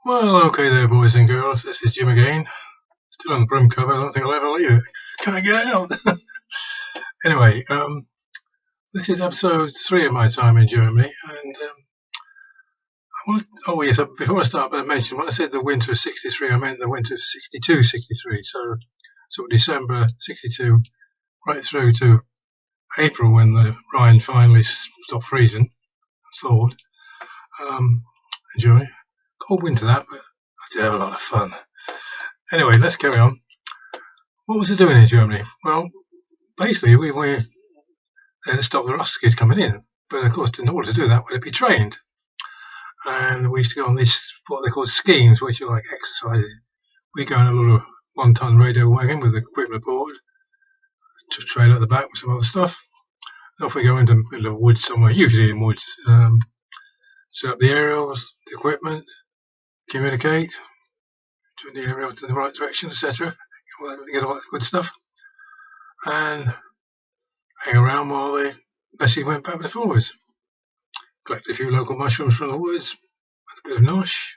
Well, okay there, boys and girls. This is Jim again. Still on the broom cover. I don't think I'll ever leave it. Can't get out. Anyway, this is episode 3 of my time in Germany, and oh yes, before I start, I better mention when I said the winter of '63, I meant the winter of '62, '63. So, sort of December '62, right through to April when the Rhine finally stopped freezing, thawed. In Germany, cold winter that, but I did have a lot of fun. Anyway, let's carry on. What was it doing in Germany? Well, basically, we were there to stop the Ruskies coming in. But of course, in order to do that, we had to be trained. And we used to go on these, what they call schemes, which are like exercises. We go in a little 1-ton radio wagon with the equipment aboard, to trailer at the back with some other stuff. And off we go into the middle of woods somewhere, usually in woods. Set up the aerials, the equipment, communicate, turn the aerial to the right direction, etc. Get all that good stuff. And hang around while the Bessie went back and forwards. Collected a few local mushrooms from the woods, and a bit of nosh.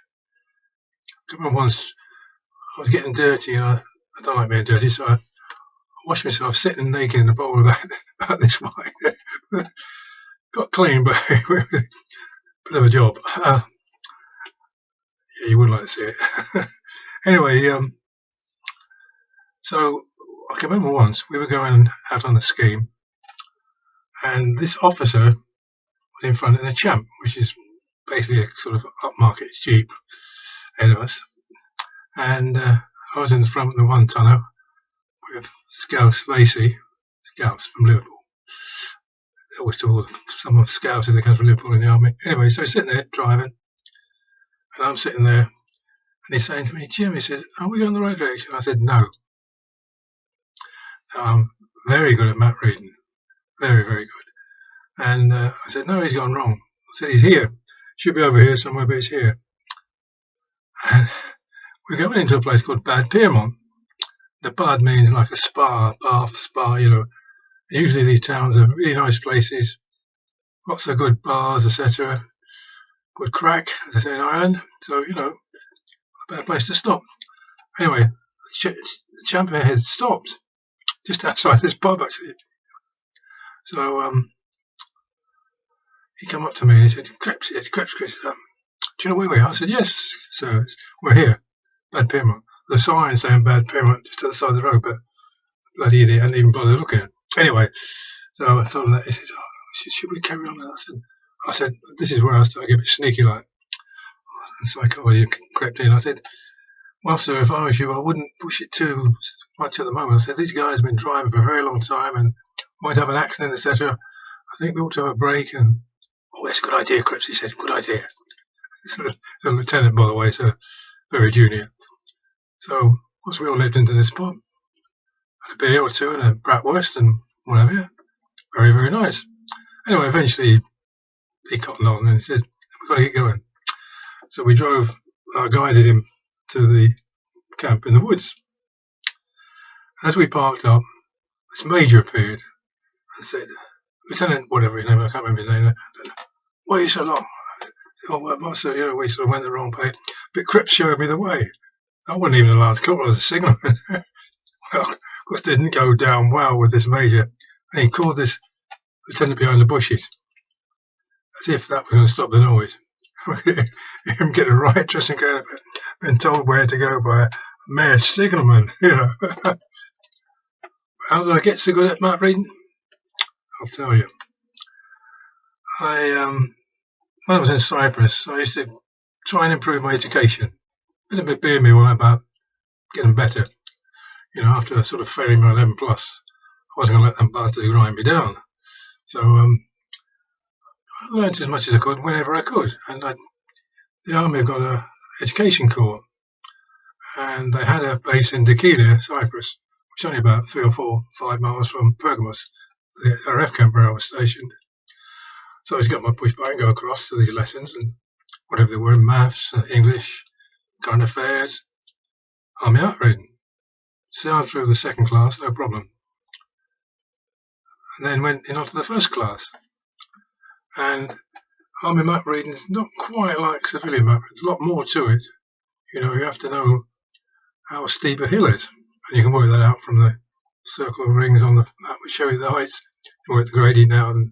I remember once I was getting dirty, and I don't like being dirty, so I washed myself sitting naked in a bowl about this wide. Got clean, but a bit of a job. Yeah, you wouldn't like to see it. Anyway, so I can remember once we were going out on a scheme, and this officer was in front of a champ, which is basically a sort of upmarket Jeep ahead of us. And I was in the front of the 1-tonner with Scouse Lacey, Scouts from Liverpool. They always told some of Scouts if they come from Liverpool in the army. Anyway, so he's sitting there driving, and I'm sitting there, and he's saying to me, Jim, he said, are we going the right direction? I said, no. I'm very good at map reading. Very, very good. And I said, no, he's gone wrong. I said, he's here. Should be over here somewhere, but he's here. And we're going into a place called Bad Pyrmont. The Bad means like a spa, bath, spa, you know. Usually these towns are really nice places, lots of good bars, etc. Good crack, as they say in Ireland. So, you know, a bad place to stop. Anyway, the champion had stopped just outside this pub, actually. So he came up to me and he said, Crepes, Chris, do you know where we are? I said, yes, sir, we're here, Bad Pyrmont. The sign saying Bad Pyrmont just to the side of the road, but the bloody idiot hadn't even bothered looking. Anyway, so I told him that. He said, should we carry on? I said, this is where I started to get a bit sneaky like. And psychology crept in. I said, well, sir, if I was you, I wouldn't push it too much at the moment. I said, these guys have been driving for a very long time and might have an accident, etc. I think we ought to have a break. And, oh, that's a good idea, Cripps, he said, good idea. It's a lieutenant, by the way, so very junior. So once we all lived into this pub, had a beer or two and a bratwurst and whatever. Very, very nice. Anyway, eventually he cottoned on and he said, we've got to get going. So we guided him to the camp in the woods. As we parked up, this major appeared and said, Lieutenant, whatever his name, I can't remember his name. Why are you so long? Oh, well, Master, you know, we sort of went the wrong way. But Cripps showed me the way. I wasn't even a lance corporal, I was a signalman. Well, of course, it didn't go down well with this major. And he called this lieutenant behind the bushes, as if that was going to stop the noise. Him get a right dressing gown, been told where to go by a mere signalman, you know. How did I get so good at map reading? I'll tell you. When I was in Cyprus, I used to try and improve my education. A bit of a beer me all about getting better. You know, after sort of failing my 11 plus, I wasn't going to let them bastards grind me down. So I learned as much as I could whenever I could. And the army have got an education corps, and they had a base in Dekelia, Cyprus, which is only about 3 or 4, 5 miles from Pergamos, the RF camp where I was stationed. So I just got my push bike and go across to these lessons, and whatever they were, maths, English, current affairs, army art reading. Sailed through the second class, no problem. And then went in onto the first class. And army map reading is not quite like civilian map. There's a lot more to it. you have to know how steep a hill is, and you can work that out from the circle of rings on the map which show you the heights. You work the gradient out, and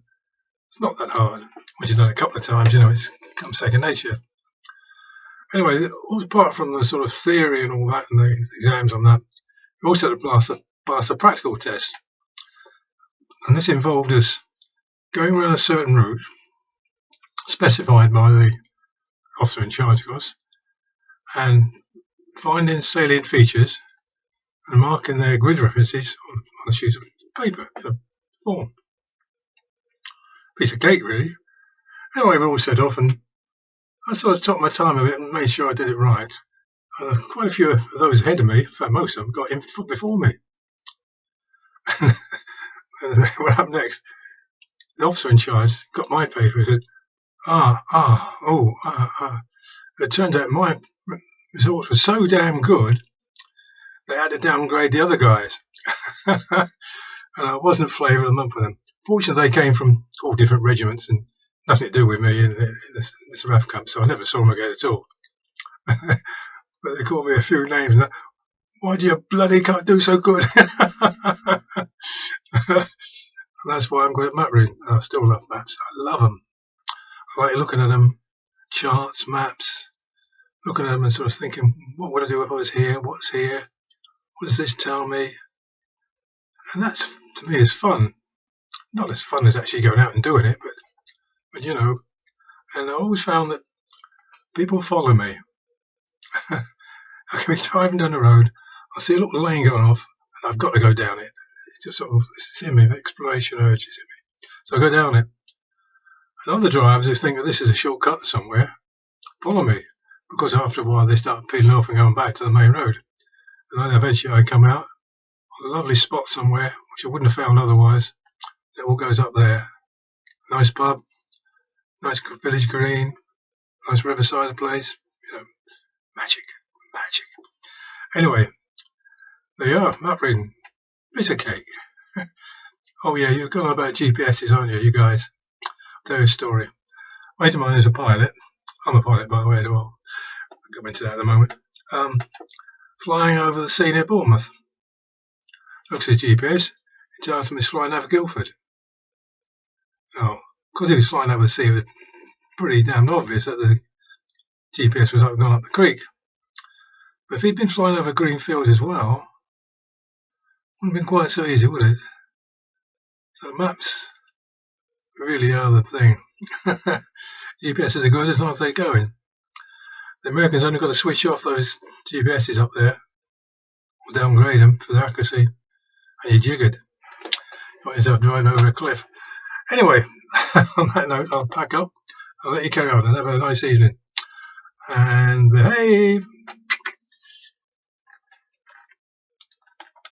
it's not that hard. Once you've done it a couple of times, it's become second nature. Anyway, apart from the sort of theory and all that, and the exams on that, you also had to pass a practical test, and this involved us going around a certain route specified by the officer in charge, of course, and finding salient features and marking their grid references on a sheet of paper in a form. Piece of cake, really. Anyway, we all set off, and I sort of took my time a bit and made sure I did it right. Quite a few of those ahead of me, in fact most of them, got in before me. And what happened next? The officer in charge got my paper and said, It turned out my results were so damn good, they had to downgrade the other guys. And I wasn't flavour of the month for them. Fortunately, they came from all different regiments and nothing to do with me in this RAF camp, so I never saw them again at all. But they called me a few names. And why do you bloody can't do so good? And that's why I'm good at map reading. I still love maps. I love them. I like looking at them, charts, maps, looking at them and sort of thinking, what would I do if I was here? What's here? What does this tell me? And that's, to me, is fun. Not as fun as actually going out and doing it, but and I always found that people follow me. I can be driving down the road, I see a little lane going off, and I've got to go down it. It's just sort of, it's in me, the exploration urge is in me. So I go down it. And other drivers who think that this is a shortcut somewhere follow me, because after a while they start peeling off and going back to the main road. And then eventually I come out on a lovely spot somewhere, which I wouldn't have found otherwise. It all goes up there. Nice pub, nice village green, nice riverside place. Magic. Anyway, there you are, map reading. Piece of cake. Oh yeah, you're going on about GPSs, aren't you guys? I'll tell you a story. A mate of mine is a pilot. I'm a pilot, by the way, as well. I'll go into that in a moment. Flying over the sea near Bournemouth. Looks at the GPS. It tells him he's flying over Guildford. Now, because he was flying over the sea, it was pretty damn obvious that the GPS was gone up the creek. But if he'd been flying over Greenfield as well, it wouldn't have been quite so easy, would it? So maps really are the thing. GPSs are good as long as they're going. The Americans only got to switch off those GPSs up there, or downgrade them for their accuracy, and you're jiggered. You find yourself driving over a cliff. Anyway, on that note, I'll pack up. I'll let you carry on and have a nice evening. And behave.